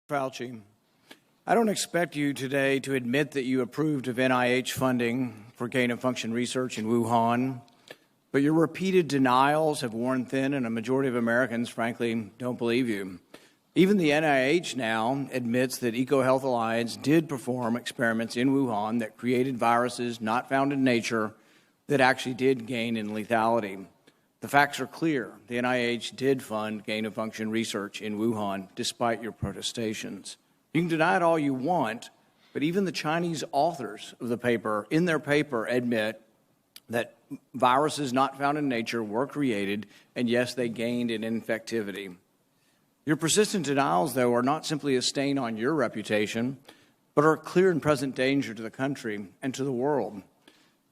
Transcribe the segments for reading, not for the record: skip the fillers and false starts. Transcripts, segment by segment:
Fauci, I don't expect you today to admit that you approved of NIH funding for gain-of-function research in Wuhan, but your repeated denials have worn thin, and a majority of Americans, frankly, don't believe you. Even the NIH now admits that EcoHealth Alliance did perform experiments in Wuhan that created viruses not found in nature that actually did gain in lethality. The facts are clear. The NIH did fund gain-of-function research in Wuhan, despite your protestations. You can deny it all you want, but even the Chinese authors of the paper, in their paper, admit that viruses not found in nature were created, and yes, they gained in infectivity. Your persistent denials, though, are not simply a stain on your reputation, but are a clear and present danger to the country and to the world.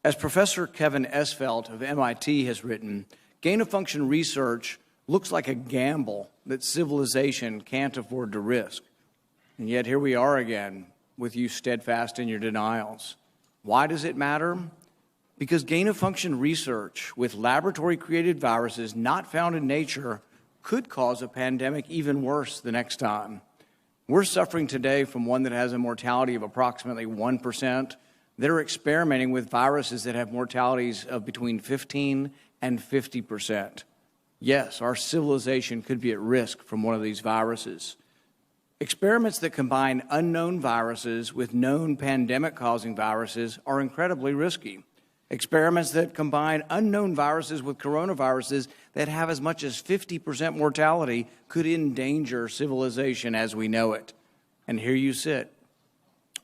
As Professor Kevin Esvelt of MIT has written, gain-of-function research looks like a gamble that civilization can't afford to risk. And yet here we are again, with you steadfast in your denials. Why does it matter? Because gain-of-function research with laboratory-created viruses not found in nature could cause a pandemic even worse the next time. We're suffering today from one that has a mortality of approximately 1%. They're experimenting with viruses that have mortalities of between 15 and 50%. Yes, our civilization could be at risk from one of these viruses. Experiments that combine unknown viruses with known pandemic-causing viruses are incredibly risky. Experiments that combine unknown viruses with coronaviruses that have as much as 50% mortality could endanger civilization as we know it. And here you sit,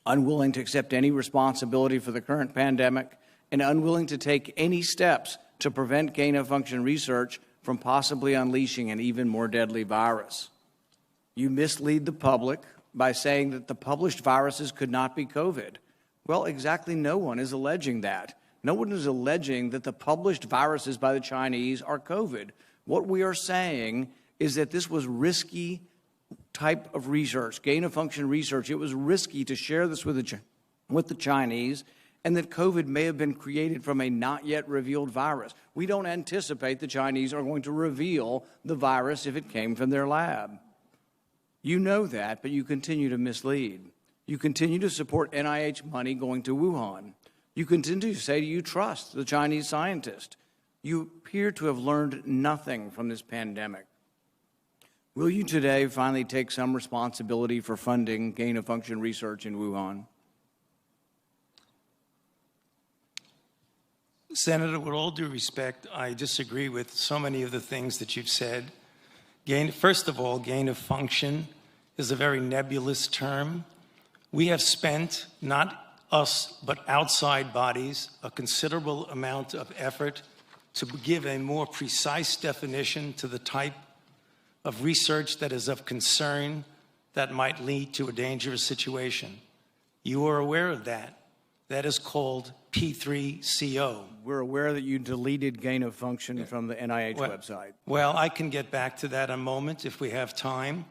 unwilling to accept any responsibility for the current pandemic and unwilling to take any steps to prevent gain-of-function research from possibly unleashing an even more deadly virus. You mislead the public by saying that the published viruses could not be COVID. Well, exactly no one is alleging that. No one is alleging that the published viruses by the Chinese are COVID. What we are saying is that this was risky type of research, gain-of-function research. It was risky to share this with the Chinese, and that COVID may have been created from a not yet revealed virus. We don't anticipate the Chinese are going to reveal the virus if it came from their lab. You know that, but you continue to mislead. You continue to support NIH money going to Wuhan. You continue to say you trust the Chinese scientist. You appear to have learned nothing from this pandemic. Will you today finally take some responsibility for funding gain-of-function research in Wuhan? Senator, with all due respect, I disagree with so many of the things that you've said. First of all, gain-of-function is a very nebulous term. We have spent, not us, but outside bodies, a considerable amount of effort to give a more precise definition to the type of research that is of concern that might lead to a dangerous situation. You are aware of that. That is called P3CO. We're aware that you deleted gain-of-function from the NIH website. Well, I can get back to that in a moment if we have time.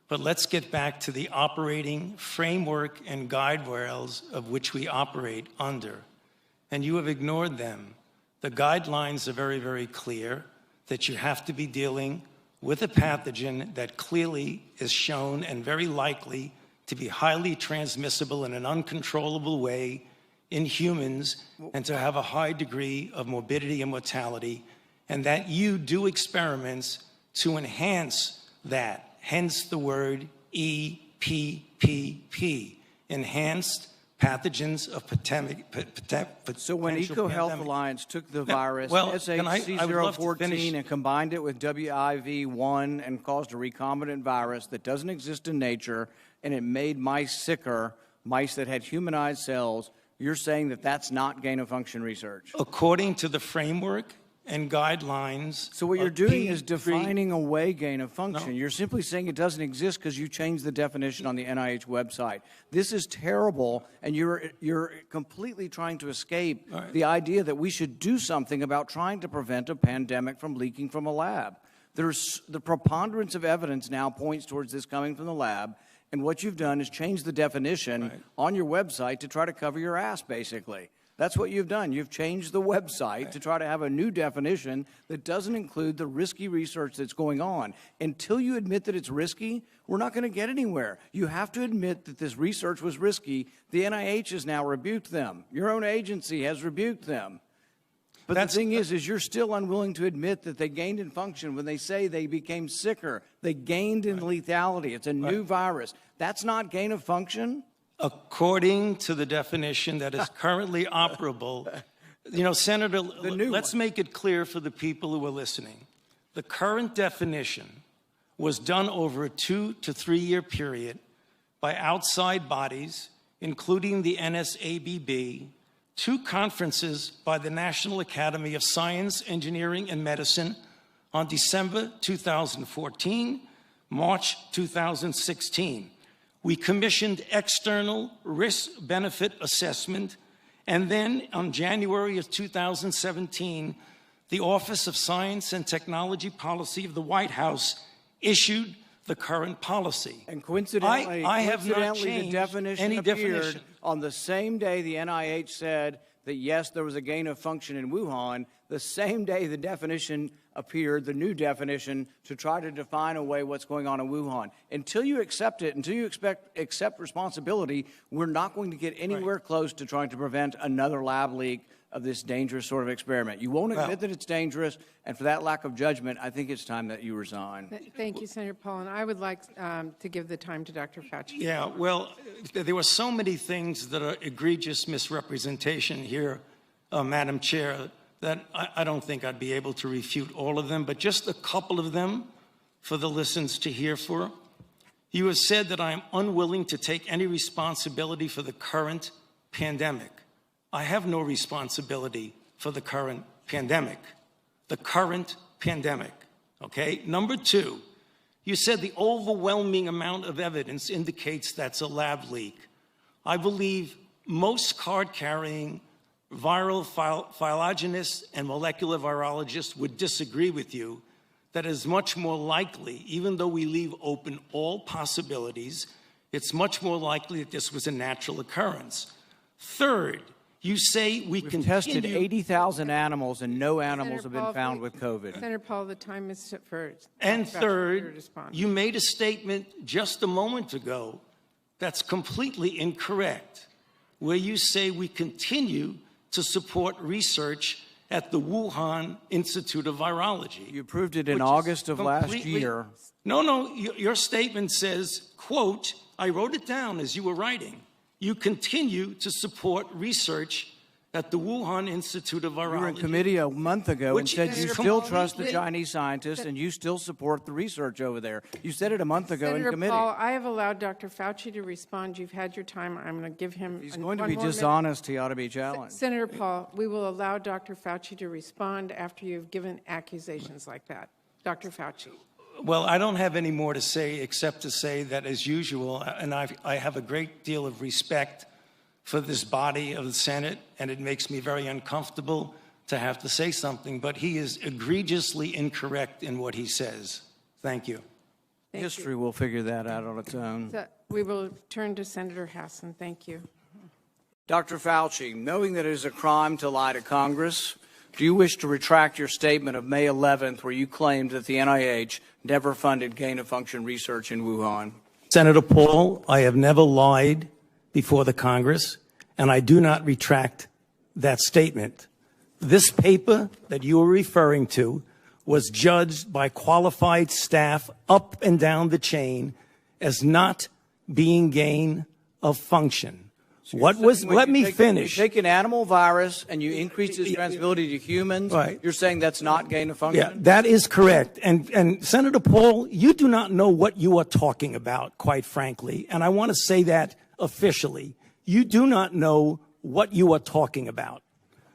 But let's get back to the operating framework and guide rails of which we operate under. And you have ignored them. The guidelines are very, very clear that you have to be dealing with a pathogen that clearly is shown and very likely to be highly transmissible in an uncontrollable way in humans and to have a high degree of morbidity and mortality, and that you do experiments to enhance that. Hence the word EPPP, Enhanced Pathogens of Pandemic. So when EcoHealth Alliance took the virus, SHC014, and combined it with WIV1 and caused a recombinant virus that doesn't exist in nature, and it made mice sicker, mice that had humanized cells, you're saying that that's not gain-of-function research? According to the framework and guidelines. So what you're doing is defining away gain-of-function. No. You're simply saying it doesn't exist because you changed the definition on the NIH website. This is terrible, and you're completely trying to escape the idea that we should do something about trying to prevent a pandemic from leaking from a lab. The preponderance of evidence now points towards this coming from the lab, and what you've done is change the definition on your website to try to cover your ass, basically. That's what you've done. You've changed the website to try to have a new definition that doesn't include the risky research that's going on. Until you admit that it's risky, we're not going to get anywhere. You have to admit that this research was risky. The NIH has now rebuked them. Your own agency has rebuked them. But the thing is you're still unwilling to admit that they gained in function when they say they became sicker. They gained in lethality. It's a new virus. That's not gain of function? According to the definition that is currently operable, Senator, let's make it clear for the people who are listening. The current definition was done over a 2 to 3 year period by outside bodies, including the NSABB, 2 conferences by the National Academy of Science, Engineering, and Medicine on December 2014, March 2016. We commissioned external risk-benefit assessment, and then on January of 2017, the Office of Science and Technology Policy of the White House issued the current policy. And coincidentally, I have not changed the definition any appeared definition. On the same day the NIH said that, yes, there was a gain of function in Wuhan, the same day the definition appeared, the new definition, to try to define away what's going on in Wuhan. Until you accept it, until you accept responsibility, we're not going to get anywhere close to trying to prevent another lab leak of this dangerous sort of experiment. You won't admit that it's dangerous, and for that lack of judgment, I think it's time that you resign. Thank you, Senator Paul. And I would like to give the time to Dr. Fauci. Yeah, well, there were so many things that are egregious misrepresentation here, Madam Chair, that I don't think I'd be able to refute all of them, but just a couple of them for the listeners to hear for. You have said that I am unwilling to take any responsibility for the current pandemic. I have no responsibility for the current pandemic. The current pandemic, okay? Number 2, you said the overwhelming amount of evidence indicates that's a lab leak. I believe most card-carrying viral phylogenists and molecular virologists would disagree with you that it is much more likely, even though we leave open all possibilities, it's much more likely that this was a natural occurrence. Third, you say we've tested 80,000 animals and no animals have been found with COVID. Senator Paul, the time is for And third, you made a statement just a moment ago that's completely incorrect, where you say we continue to support research at the Wuhan Institute of Virology. You approved it in August of last year. No, your statement says, quote, I wrote it down as you were writing. You continue to support research at the Wuhan Institute of Virology. You were in committee a month ago and said you still trust the Chinese scientists and you still support the research over there. You said it a month ago in committee. Senator Paul, I have allowed Dr. Fauci to respond. You've had your time. I'm going to give him He's going to be dishonest. He ought to be challenged. Senator Paul, we will allow Dr. Fauci to respond after you've given accusations like that. Dr. Fauci. Well, I don't have any more to say except to say that, as usual, and I have a great deal of respect for this body of the Senate, and it makes me very uncomfortable to have to say something, but he is egregiously incorrect in what he says. Thank you. History will figure that out on its own. So we will turn to Senator Hassan. Thank you. Dr. Fauci, knowing that it is a crime to lie to Congress, do you wish to retract your statement of May 11th where you claimed that the NIH never funded gain-of-function research in Wuhan? Senator Paul, I have never lied before the Congress, and I do not retract that statement. This paper that you are referring to was judged by qualified staff up and down the chain as not being gain of function. Let me finish. You take an animal virus and you increase its transmissibility to humans. Right. You're saying that's not gain of function? Yeah, that is correct. And Senator Paul, you do not know what you are talking about, quite frankly. And I want to say that officially. You do not know what you are talking about.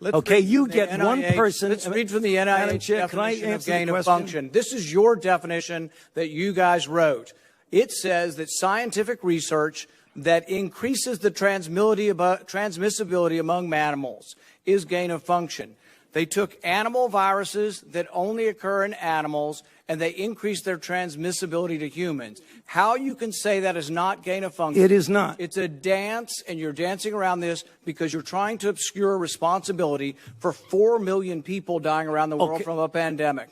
Okay, you get one person. Let's read from the NIH definition of gain of function. This is your definition that you guys wrote. It says that scientific research that increases the transmissibility among animals is gain of function. They took animal viruses that only occur in animals and they increase their transmissibility to humans. How you can say that is not gain of function? It is not. It's a dance, and you're dancing around this because you're trying to obscure responsibility for 4 million people dying around the world from a pandemic.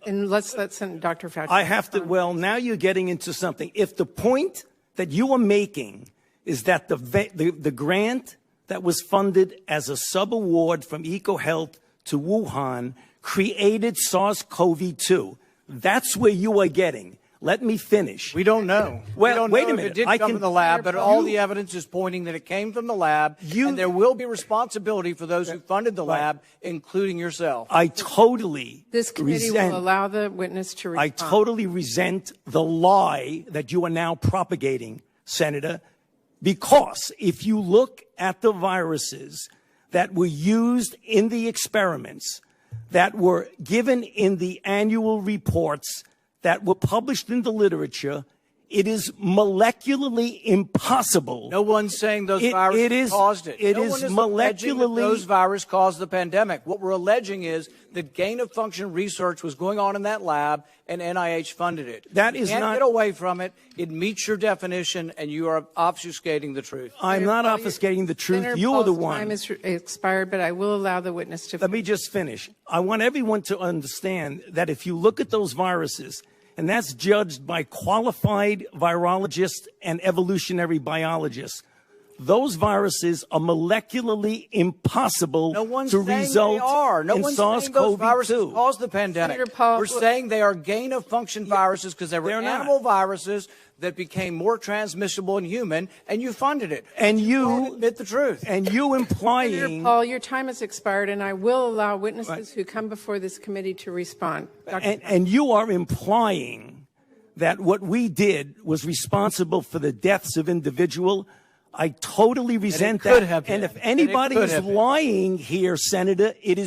And let's let Dr. Fauci. I have to, well, now you're getting into something. If the point that you are making is that the grant that was funded as a sub-award from EcoHealth to Wuhan created SARS-CoV-2, that's where you are getting. Let me finish. We don't know. Well, we don't wait know a minute. If it did come from the lab, but all the evidence is pointing that it came from the lab, and there will be responsibility for those who funded the lab, including yourself. I totally This committee will allow the witness to respond. I totally resent the lie that you are now propagating, Senator, because if you look at the viruses that were used in the experiments, that were given in the annual reports, that were published in the literature, it is molecularly impossible. No one's saying those viruses caused it. No one is molecularly. Those viruses caused the pandemic. What we're alleging is that gain-of-function research was going on in that lab, and NIH funded it. That is you can't not. Get away from it. It meets your definition, and you are obfuscating the truth. I'm not obfuscating the truth. Senator You are the Paul's one. time is expired, but I will allow the witness to. Let me just finish. I want everyone to understand that if you look at those viruses, and that's judged by qualified virologists and evolutionary biologists, those viruses are molecularly impossible to result in SARS-CoV-2. Viruses caused the pandemic. We're saying they are gain-of-function viruses because they were animal viruses that became more transmissible in human, and you funded it. And you admit the truth. And you implying. Senator Paul, your time has expired, and I will allow witnesses who come before this committee to respond. And you are implying that what we did was responsible for the deaths of individuals. I totally resent that. And if anybody is lying here, Senator, it is